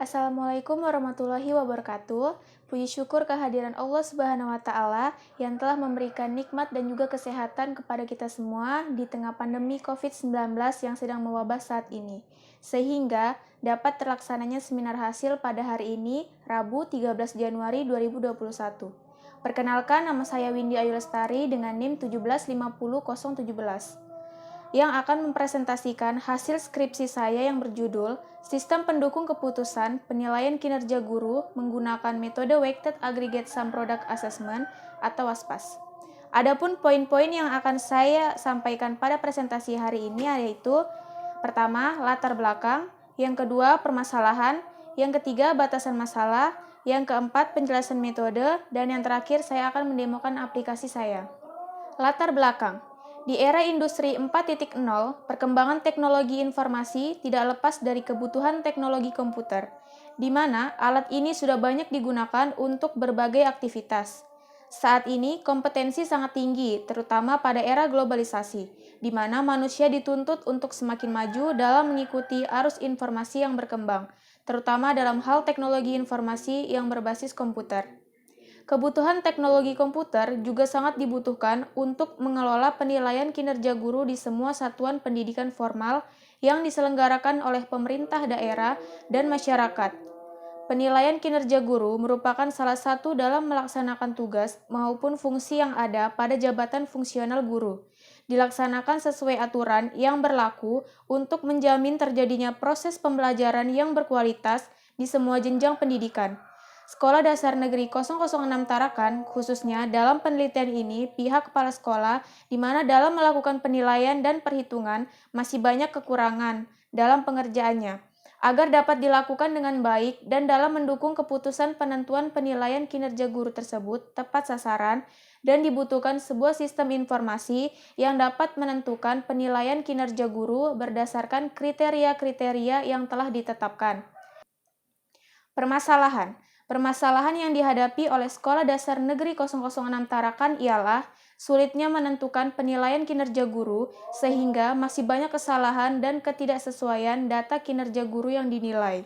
Assalamualaikum warahmatullahi wabarakatuh. Puji syukur kehadiran Allah Subhanahu wa Ta'ala yang telah memberikan nikmat dan juga kesehatan kepada kita semua di tengah pandemi COVID-19 yang sedang mewabah saat ini, sehingga dapat terlaksananya seminar hasil pada hari ini, Rabu 13 Januari 2021. Perkenalkan, nama saya Windy Ayu Lestari dengan NIM 1750017 yang akan mempresentasikan hasil skripsi saya yang berjudul Sistem Pendukung Keputusan Penilaian Kinerja Guru menggunakan metode Weighted Aggregate Sum Product Assessment atau WASPAS. Adapun poin-poin yang akan saya sampaikan pada presentasi hari ini yaitu pertama, latar belakang, yang kedua, permasalahan, yang ketiga, batasan masalah, yang keempat, penjelasan metode, dan yang terakhir, saya akan mendemokan aplikasi saya. Latar belakang. Di era industri 4.0, perkembangan teknologi informasi tidak lepas dari kebutuhan teknologi komputer, di mana alat ini sudah banyak digunakan untuk berbagai aktivitas. Saat ini, kompetensi sangat tinggi, terutama pada era globalisasi, di mana manusia dituntut untuk semakin maju dalam mengikuti arus informasi yang berkembang, terutama dalam hal teknologi informasi yang berbasis komputer. Kebutuhan teknologi komputer juga sangat dibutuhkan untuk mengelola penilaian kinerja guru di semua satuan pendidikan formal yang diselenggarakan oleh pemerintah daerah dan masyarakat. Penilaian kinerja guru merupakan salah satu dalam melaksanakan tugas maupun fungsi yang ada pada jabatan fungsional guru. Dilaksanakan sesuai aturan yang berlaku untuk menjamin terjadinya proses pembelajaran yang berkualitas di semua jenjang pendidikan. Sekolah Dasar Negeri 006 Tarakan, khususnya dalam penelitian ini, pihak kepala sekolah di mana dalam melakukan penilaian dan perhitungan masih banyak kekurangan dalam pengerjaannya, agar dapat dilakukan dengan baik dan dalam mendukung keputusan penentuan penilaian kinerja guru tersebut tepat sasaran dan dibutuhkan sebuah sistem informasi yang dapat menentukan penilaian kinerja guru berdasarkan kriteria-kriteria yang telah ditetapkan. Permasalahan. Permasalahan yang dihadapi oleh Sekolah Dasar Negeri 006 Tarakan ialah sulitnya menentukan penilaian kinerja guru sehingga masih banyak kesalahan dan ketidaksesuaian data kinerja guru yang dinilai.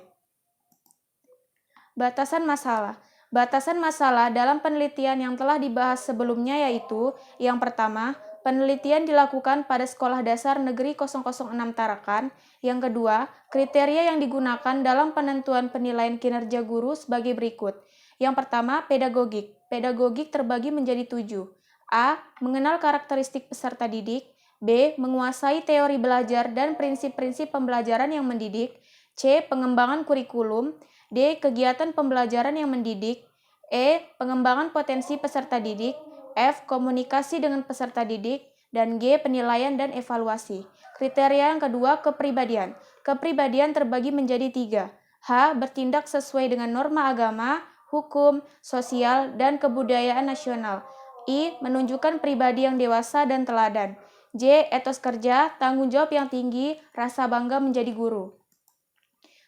Batasan masalah. Batasan masalah dalam penelitian yang telah dibahas sebelumnya yaitu yang pertama, penelitian dilakukan pada Sekolah Dasar Negeri 006 Tarakan. Yang kedua, kriteria yang digunakan dalam penentuan penilaian kinerja guru sebagai berikut. Yang pertama, pedagogik. Pedagogik terbagi menjadi 7. A. Mengenal karakteristik peserta didik. B. Menguasai teori belajar dan prinsip-prinsip pembelajaran yang mendidik. C. Pengembangan kurikulum. D. Kegiatan pembelajaran yang mendidik. E. Pengembangan potensi peserta didik. F. Komunikasi dengan peserta didik. Dan G. Penilaian dan evaluasi. Kriteria yang kedua, kepribadian. Kepribadian terbagi menjadi 3. H. Bertindak sesuai dengan norma agama, hukum, sosial, dan kebudayaan nasional. I. Menunjukkan pribadi yang dewasa dan teladan. J. Etos kerja, tanggung jawab yang tinggi, rasa bangga menjadi guru.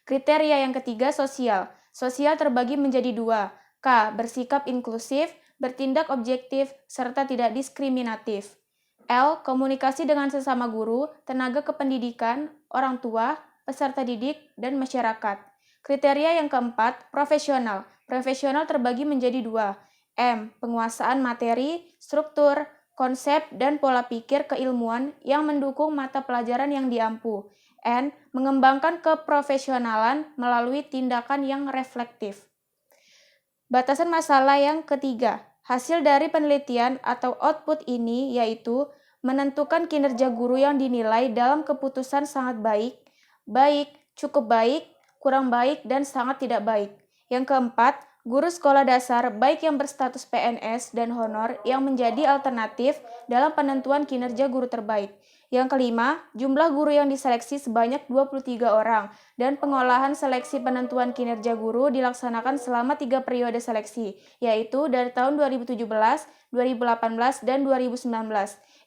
Kriteria yang ketiga, sosial. Sosial terbagi menjadi 2. K. Bersikap inklusif, bertindak objektif, serta tidak diskriminatif. L. Komunikasi dengan sesama guru, tenaga kependidikan, orang tua, peserta didik, dan masyarakat. Kriteria yang keempat, profesional. Profesional terbagi menjadi 2. M. Penguasaan materi, struktur, konsep, dan pola pikir keilmuan yang mendukung mata pelajaran yang diampu. N. Mengembangkan keprofesionalan melalui tindakan yang reflektif. Batasan masalah yang ketiga. Hasil dari penelitian atau output ini yaitu menentukan kinerja guru yang dinilai dalam keputusan sangat baik, baik, cukup baik, kurang baik, dan sangat tidak baik. Yang keempat, guru sekolah dasar baik yang berstatus PNS dan honor yang menjadi alternatif dalam penentuan kinerja guru terbaik. Yang kelima, jumlah guru yang diseleksi sebanyak 23 orang dan pengolahan seleksi penentuan kinerja guru dilaksanakan selama 3 periode seleksi, yaitu dari tahun 2017, 2018, dan 2019.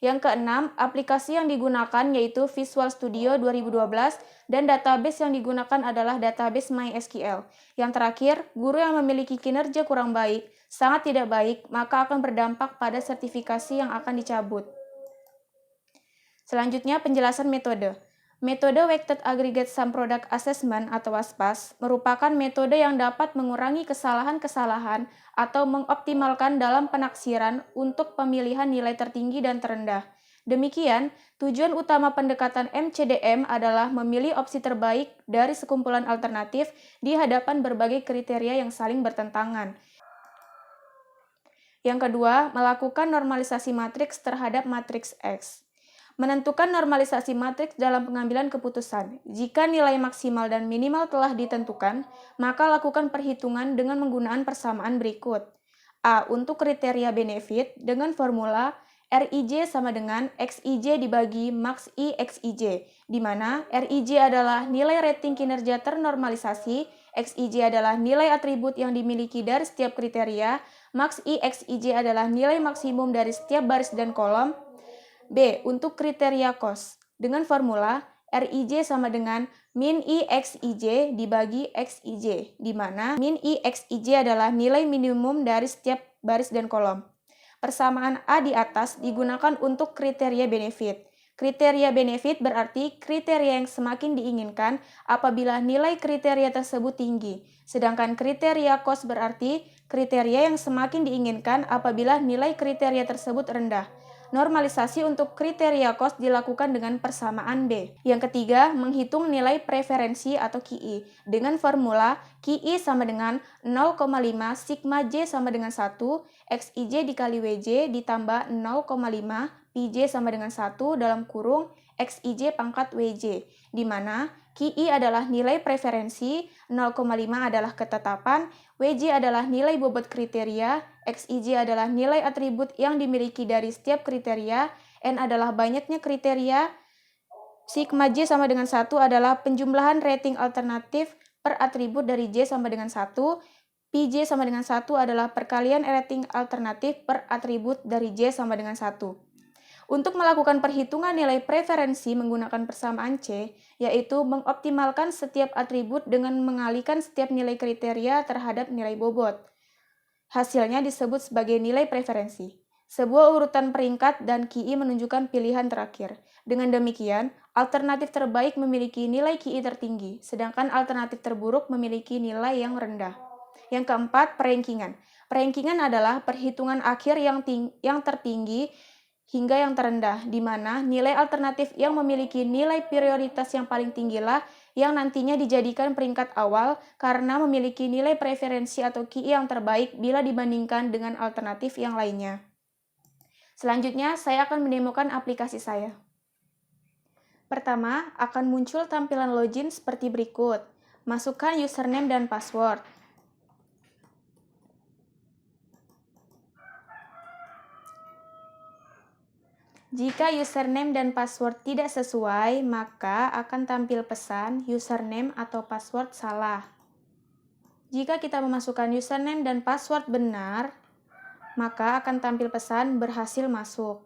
Yang keenam, aplikasi yang digunakan yaitu Visual Studio 2012 dan database yang digunakan adalah database MySQL. Yang terakhir, guru yang memiliki kinerja kurang baik, sangat tidak baik, maka akan berdampak pada sertifikasi yang akan dicabut. Selanjutnya, penjelasan metode. Metode Weighted Aggregate Sum Product Assessment atau WASPAS merupakan metode yang dapat mengurangi kesalahan-kesalahan atau mengoptimalkan dalam penaksiran untuk pemilihan nilai tertinggi dan terendah. Demikian, tujuan utama pendekatan MCDM adalah memilih opsi terbaik dari sekumpulan alternatif di hadapan berbagai kriteria yang saling bertentangan. Yang kedua, melakukan normalisasi matriks terhadap matriks X. Menentukan normalisasi matriks dalam pengambilan keputusan. Jika nilai maksimal dan minimal telah ditentukan, maka lakukan perhitungan dengan menggunakan persamaan berikut. A. Untuk kriteria benefit dengan formula RIJ sama dengan XIJ dibagi Max I XIJ, di mana RIJ adalah nilai rating kinerja ternormalisasi, XIJ adalah nilai atribut yang dimiliki dari setiap kriteria, Max I XIJ adalah nilai maksimum dari setiap baris dan kolom. B. Untuk kriteria cost dengan formula RIJ sama dengan min I XIJ dibagi XIJ, di mana min I XIJ adalah nilai minimum dari setiap baris dan kolom. Persamaan A di atas digunakan untuk kriteria benefit. Kriteria benefit berarti kriteria yang semakin diinginkan apabila nilai kriteria tersebut tinggi, sedangkan kriteria cost berarti kriteria yang semakin diinginkan apabila nilai kriteria tersebut rendah. Normalisasi untuk kriteria cost dilakukan dengan persamaan B. Yang ketiga, menghitung nilai preferensi atau KI dengan formula KI sama dengan 0,5 sigma J sama dengan 1, XIJ dikali WJ ditambah 0,5 PJ sama dengan 1 dalam kurung XIJ pangkat WJ, di mana KI adalah nilai preferensi, 0,5 adalah ketetapan, WJ adalah nilai bobot kriteria, XIJ adalah nilai atribut yang dimiliki dari setiap kriteria, N adalah banyaknya kriteria, sigma J sama dengan 1 adalah penjumlahan rating alternatif per atribut dari J sama dengan 1, PJ sama dengan 1 adalah perkalian rating alternatif per atribut dari J sama dengan 1. Untuk melakukan perhitungan nilai preferensi menggunakan persamaan C, yaitu mengoptimalkan setiap atribut dengan mengalihkan setiap nilai kriteria terhadap nilai bobot. Hasilnya disebut sebagai nilai preferensi. Sebuah urutan peringkat dan KI menunjukkan pilihan terakhir. Dengan demikian, alternatif terbaik memiliki nilai KI tertinggi, sedangkan alternatif terburuk memiliki nilai yang rendah. Yang keempat, perankingan. Perankingan adalah perhitungan akhir yang tertinggi hingga yang terendah, di mana nilai alternatif yang memiliki nilai prioritas yang paling tinggilah yang nantinya dijadikan peringkat awal karena memiliki nilai preferensi atau KI yang terbaik bila dibandingkan dengan alternatif yang lainnya. Selanjutnya, saya akan mendemokan aplikasi saya. Pertama, akan muncul tampilan login seperti berikut. Masukkan username dan password. Jika username dan password tidak sesuai, maka akan tampil pesan username atau password salah. Jika kita memasukkan username dan password benar, maka akan tampil pesan berhasil masuk.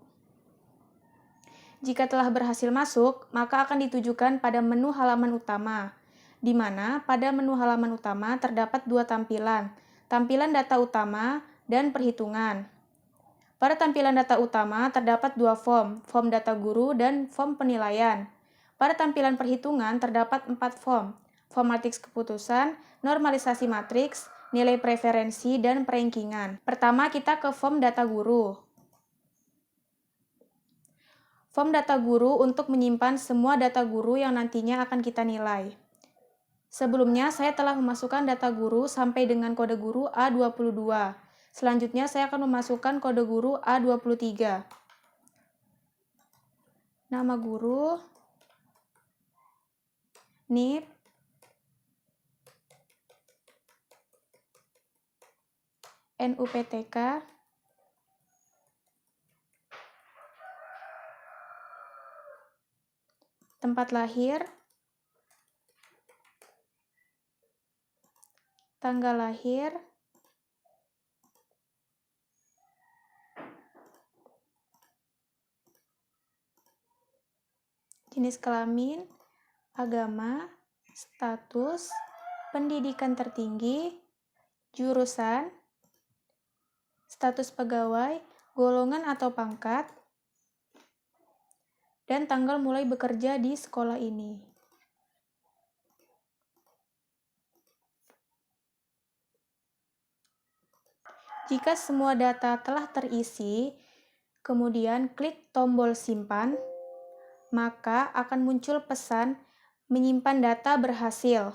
Jika telah berhasil masuk, maka akan ditujukan pada menu halaman utama, di mana pada menu halaman utama terdapat dua tampilan, tampilan data utama dan perhitungan. Pada tampilan data utama terdapat dua form data guru dan form penilaian. Pada tampilan perhitungan terdapat 4 form matriks keputusan, normalisasi matriks, nilai preferensi, dan perankingan. Pertama, kita ke form data guru. Form data guru untuk menyimpan semua data guru yang nantinya akan kita nilai. Sebelumnya, saya telah memasukkan data guru sampai dengan kode guru A22. Selanjutnya, saya akan memasukkan kode guru A23. Nama guru, NIP, NUPTK, tempat lahir, tanggal lahir, jenis kelamin, agama, status, pendidikan tertinggi, jurusan, status pegawai, golongan atau pangkat, dan tanggal mulai bekerja di sekolah ini. Jika semua data telah terisi, kemudian klik tombol simpan, maka akan muncul pesan menyimpan data berhasil.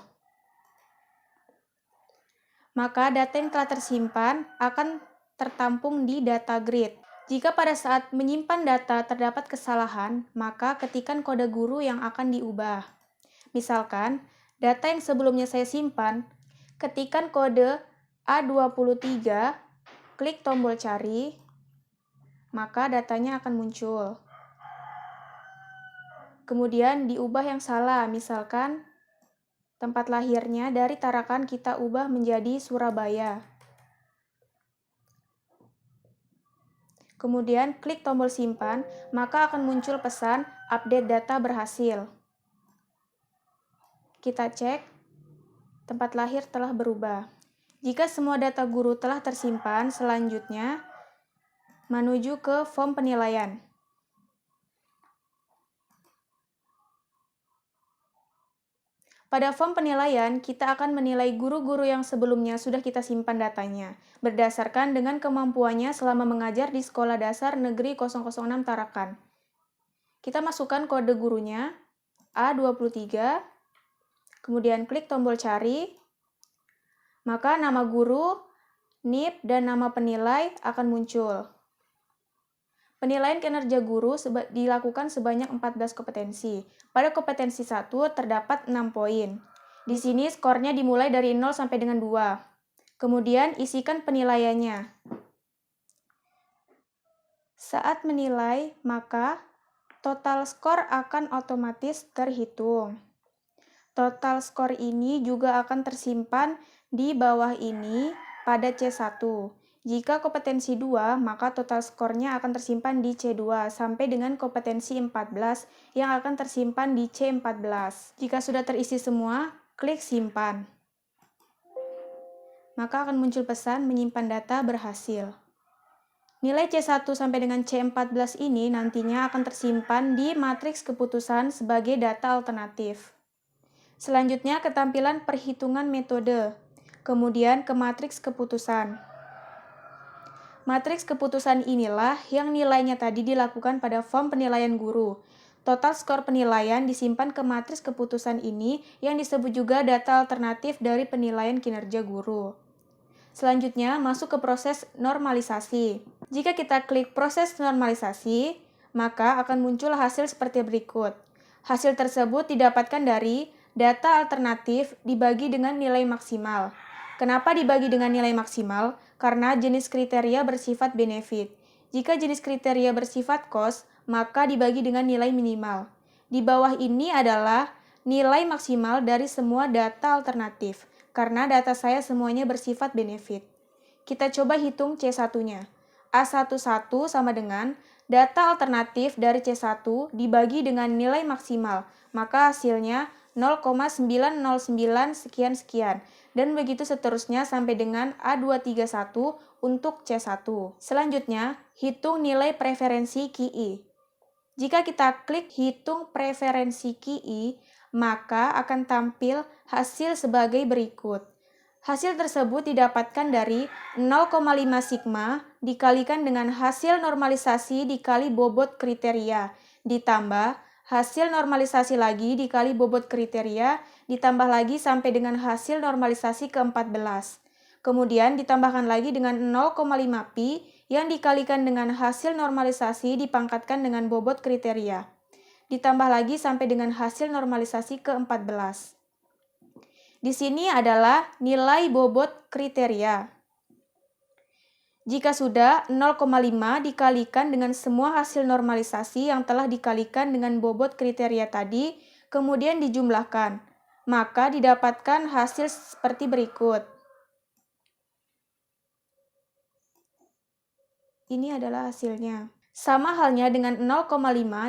Maka data yang telah tersimpan akan tertampung di data grid. Jika pada saat menyimpan data terdapat kesalahan, maka ketikkan kode guru yang akan diubah. Misalkan, data yang sebelumnya saya simpan, ketikkan kode A23, klik tombol cari, maka datanya akan muncul. Kemudian diubah yang salah, misalkan tempat lahirnya dari Tarakan kita ubah menjadi Surabaya. Kemudian klik tombol simpan, maka akan muncul pesan update data berhasil. Kita cek, tempat lahir telah berubah. Jika semua data guru telah tersimpan, selanjutnya menuju ke form penilaian. Pada form penilaian, kita akan menilai guru-guru yang sebelumnya sudah kita simpan datanya, berdasarkan dengan kemampuannya selama mengajar di Sekolah Dasar Negeri 006 Tarakan. Kita masukkan kode gurunya, A23, kemudian klik tombol cari, maka nama guru, NIP, dan nama penilai akan muncul. Penilaian kinerja guru dilakukan sebanyak 14 kompetensi. Pada kompetensi 1 terdapat 6 poin. Di sini skornya dimulai dari 0 sampai dengan 2. Kemudian isikan penilaiannya. Saat menilai, maka total skor akan otomatis terhitung. Total skor ini juga akan tersimpan di bawah ini pada C1. Jika kompetensi 2, maka total skornya akan tersimpan di C2 sampai dengan kompetensi 14 yang akan tersimpan di C14. Jika sudah terisi semua, klik simpan. Maka akan muncul pesan menyimpan data berhasil. Nilai C1 sampai dengan C14 ini nantinya akan tersimpan di matriks keputusan sebagai data alternatif. Selanjutnya, ketampilan perhitungan metode. Kemudian ke matriks keputusan. Matriks keputusan inilah yang nilainya tadi dilakukan pada form penilaian guru. Total skor penilaian disimpan ke matriks keputusan ini yang disebut juga data alternatif dari penilaian kinerja guru. Selanjutnya, masuk ke proses normalisasi. Jika kita klik proses normalisasi, maka akan muncul hasil seperti berikut. Hasil tersebut didapatkan dari data alternatif dibagi dengan nilai maksimal. Kenapa dibagi dengan nilai maksimal? Karena jenis kriteria bersifat benefit. Jika jenis kriteria bersifat cost, maka dibagi dengan nilai minimal. Di bawah ini adalah nilai maksimal dari semua data alternatif, karena data saya semuanya bersifat benefit. Kita coba hitung C1-nya. A11 sama dengan data alternatif dari C1 dibagi dengan nilai maksimal, maka hasilnya 0,909 sekian-sekian, dan begitu seterusnya sampai dengan A231 untuk C1. Selanjutnya, hitung nilai preferensi KI. Jika kita klik hitung preferensi KI, maka akan tampil hasil sebagai berikut. Hasil tersebut didapatkan dari 0,5 sigma dikalikan dengan hasil normalisasi dikali bobot kriteria, ditambah hasil normalisasi lagi dikali bobot kriteria, ditambah lagi sampai dengan hasil normalisasi ke-14. Kemudian ditambahkan lagi dengan 0,5 pi yang dikalikan dengan hasil normalisasi dipangkatkan dengan bobot kriteria. Ditambah lagi sampai dengan hasil normalisasi ke-14. Di sini adalah nilai bobot kriteria. Jika sudah, 0,5 dikalikan dengan semua hasil normalisasi yang telah dikalikan dengan bobot kriteria tadi, kemudian dijumlahkan. Maka didapatkan hasil seperti berikut. Ini adalah hasilnya. Sama halnya dengan 0,5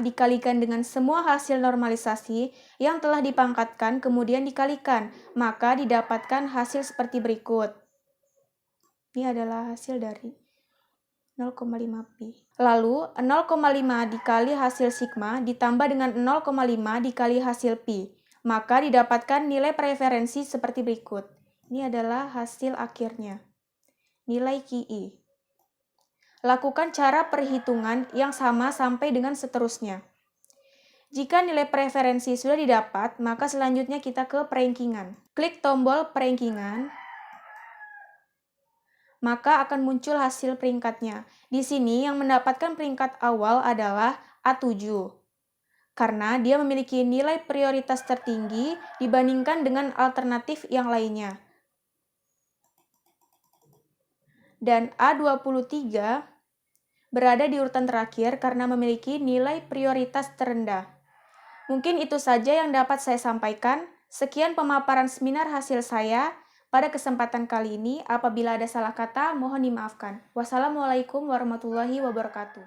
dikalikan dengan semua hasil normalisasi yang telah dipangkatkan kemudian dikalikan, maka didapatkan hasil seperti berikut. Ini adalah hasil dari 0,5 pi. Lalu, 0,5 dikali hasil sigma ditambah dengan 0,5 dikali hasil pi. Maka didapatkan nilai preferensi seperti berikut. Ini adalah hasil akhirnya. Nilai QI. Lakukan cara perhitungan yang sama sampai dengan seterusnya. Jika nilai preferensi sudah didapat, maka selanjutnya kita ke perankingan. Klik tombol perankingan, maka akan muncul hasil peringkatnya. Di sini yang mendapatkan peringkat awal adalah A7, karena dia memiliki nilai prioritas tertinggi dibandingkan dengan alternatif yang lainnya. Dan A23 berada di urutan terakhir karena memiliki nilai prioritas terendah. Mungkin itu saja yang dapat saya sampaikan. Sekian pemaparan seminar hasil saya. Pada kesempatan kali ini, apabila ada salah kata, mohon dimaafkan. Wassalamualaikum warahmatullahi wabarakatuh.